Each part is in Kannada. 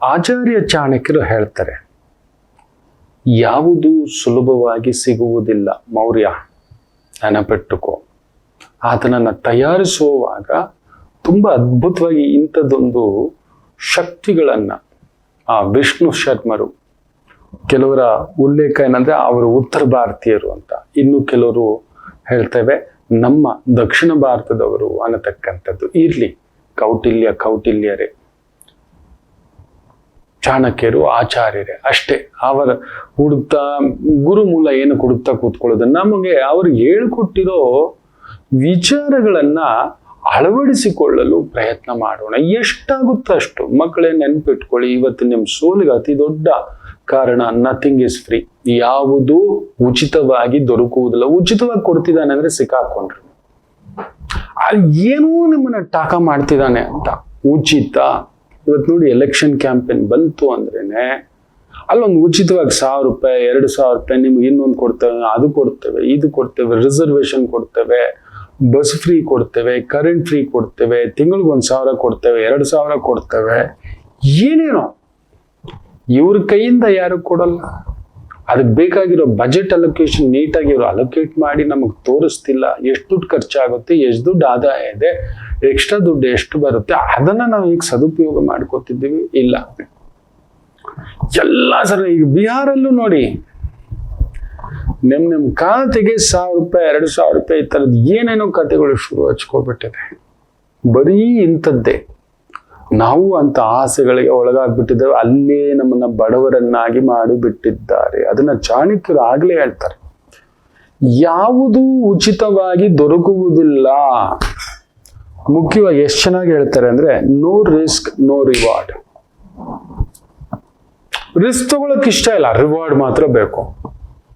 ಆಚಾರ್ಯ ಚಾಣಕ್ಯರು ಹೇಳ್ತಾರೆ, ಯಾವುದು ಸುಲಭವಾಗಿ ಸಿಗುವುದಿಲ್ಲ ಮೌರ್ಯ, ನೆನಪಿಟ್ಟುಕೋ. ಅದನ್ನು ತಯಾರಿಸುವಾಗ ತುಂಬ ಅದ್ಭುತವಾಗಿ ಇಂಥದ್ದೊಂದು ಶಕ್ತಿಗಳನ್ನು ಆ ವಿಷ್ಣು ಶರ್ಮರು, ಕೆಲವರ ಉಲ್ಲೇಖ ಏನಂದ್ರೆ ಅವರು ಉತ್ತರ ಭಾರತೀಯರು ಅಂತ, ಇನ್ನು ಕೆಲವರು ಹೇಳ್ತೇವೆ ನಮ್ಮ ದಕ್ಷಿಣ ಭಾರತದವರು ಅನ್ನತಕ್ಕಂಥದ್ದು. ಇರ್ಲಿ, ಕೌಟಿಲ್ಯರೇ, ಚಾಣಕ್ಯರು, ಆಚಾರ್ಯರೇ ಅಷ್ಟೇ. ಅವರ ಹುಡುಕ್ತಾ ಗುರುಮೂಲ ಏನು ಹುಡುಕ್ತಾ ಕೂತ್ಕೊಳ್ಳೋದು, ನಮಗೆ ಅವ್ರು ಹೇಳ್ಕೊಟ್ಟಿರೋ ವಿಚಾರಗಳನ್ನ ಅಳವಡಿಸಿಕೊಳ್ಳಲು ಪ್ರಯತ್ನ ಮಾಡೋಣ. ಎಷ್ಟಾಗುತ್ತೋ ಅಷ್ಟು. ಮಕ್ಕಳೇ ನೆನಪಿಟ್ಕೊಳ್ಳಿ, ಇವತ್ತು ನಿಮ್ಮ ಸೋಲಿಗೆ ಅತಿ ದೊಡ್ಡ ಕಾರಣ ನಥಿಂಗ್ ಇಸ್ ಫ್ರೀ. ಯಾವುದೂ ಉಚಿತವಾಗಿ ದೊರಕುವುದಿಲ್ಲ. ಉಚಿತವಾಗಿ ಕೊಡ್ತಿದ್ದಾನೆ ಅಂದ್ರೆ ಸಿಕ್ಕಾಕೊಂಡ್ರು, ಏನೋ ನಿಮ್ಮನ್ನ ಟಾಕ ಮಾಡ್ತಿದ್ದಾನೆ ಅಂತ. ಉಚಿತ ಇವತ್ತು ನೋಡಿ, ಎಲೆಕ್ಷನ್ ಕ್ಯಾಂಪೇನ್ ಬಂತು ಅಂದ್ರೇನೆ ಅಲ್ಲೊಂದು ಉಚಿತವಾಗಿ 1000 ರೂಪಾಯಿ 2000 ರೂಪಾಯಿ ನಿಮ್ಗೆ ಇನ್ನೊಂದು ಕೊಡ್ತೇವೆ, ಅದು ಕೊಡ್ತೇವೆ, ಇದು ಕೊಡ್ತೇವೆ, ರಿಸರ್ವೇಶನ್ ಕೊಡ್ತೇವೆ, ಬಸ್ ಫ್ರೀ ಕೊಡ್ತೇವೆ, ಕರೆಂಟ್ ಫ್ರೀ ಕೊಡ್ತೇವೆ, ತಿಂಗಳಿಗೆ 1000 ಕೊಡ್ತೇವೆ, 2000 ಕೊಡ್ತೇವೆ, ಏನೇನೋ. ಇವ್ರ ಕೈಯಿಂದ ಯಾರು ಕೊಡಲ್ಲ. ಅದಕ್ಕೆ ಬೇಕಾಗಿರೋ ಬಜೆಟ್ ಅಲೋಕೇಶನ್ ನೀಟಾಗಿ ಇವರು ಅಲೋಕೇಟ್ ಮಾಡಿ ನಮಗೆ ತೋರಿಸ್ತಿಲ್ಲ. ಎಷ್ಟು ದುಡ್ಡು ಖರ್ಚಾಗುತ್ತೆ, ಎಷ್ಟು ದುಡ್ಡು ಆದಾಯ ಇದೆ, ಎಕ್ಸ್ಟ್ರಾ ದುಡ್ಡು ಎಷ್ಟು ಬರುತ್ತೆ, ಅದನ್ನ ನಾವು ಈಗ ಸದುಪಯೋಗ ಮಾಡ್ಕೋತಿದ್ದೀವಿ ಇಲ್ಲ. ಎಲ್ಲ ಸರಿ. ಈಗ ಬಿಹಾರಲ್ಲೂ ನೋಡಿ, ನಿಮ್ ಖಾತೆಗೆ 1000 ರೂಪಾಯಿ 2000 ರೂಪಾಯಿ ಈ ಥರದ್ದು ಏನೇನೋ ಕಥೆಗಳು ಶುರು ಹಚ್ಕೋಬಿಟ್ಟಿದೆ. ಬರೀ ಇಂಥದ್ದೇ. ನಾವು ಅಂತ ಆಸೆಗಳಿಗೆ ಒಳಗಾಗ್ಬಿಟ್ಟಿದ್ದೇವೆ. ಅಲ್ಲೇ ನಮ್ಮನ್ನ ಬಡವರನ್ನಾಗಿ ಮಾಡಿಬಿಟ್ಟಿದ್ದಾರೆ. ಅದನ್ನ ಚಾಣಕ್ಯರು ಆಗ್ಲೇ ಹೇಳ್ತಾರೆ, ಯಾವುದು ಉಚಿತವಾಗಿ ದೊರಕುವುದಿಲ್ಲ. ಮುಖ್ಯವಾಗಿ ಎಷ್ಟು ಚೆನ್ನಾಗಿ ಹೇಳ್ತಾರೆ ಅಂದ್ರೆ, no risk no reward. Risk ತಗೊಳಕ್ ಇಷ್ಟ ಇಲ್ಲ, ರಿವಾರ್ಡ್ ಮಾತ್ರ ಬೇಕು.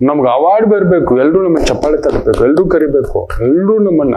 ನಮ್ಗೆ ಅವಾರ್ಡ್ ಬರಬೇಕು, ಎಲ್ರೂ ನಮ್ಮನ್ನ ಚಪ್ಪಾಳೆ ತರಬೇಕು, ಎಲ್ರೂ ಕರಿಬೇಕು, ಎಲ್ರೂ ನಮ್ಮನ್ನ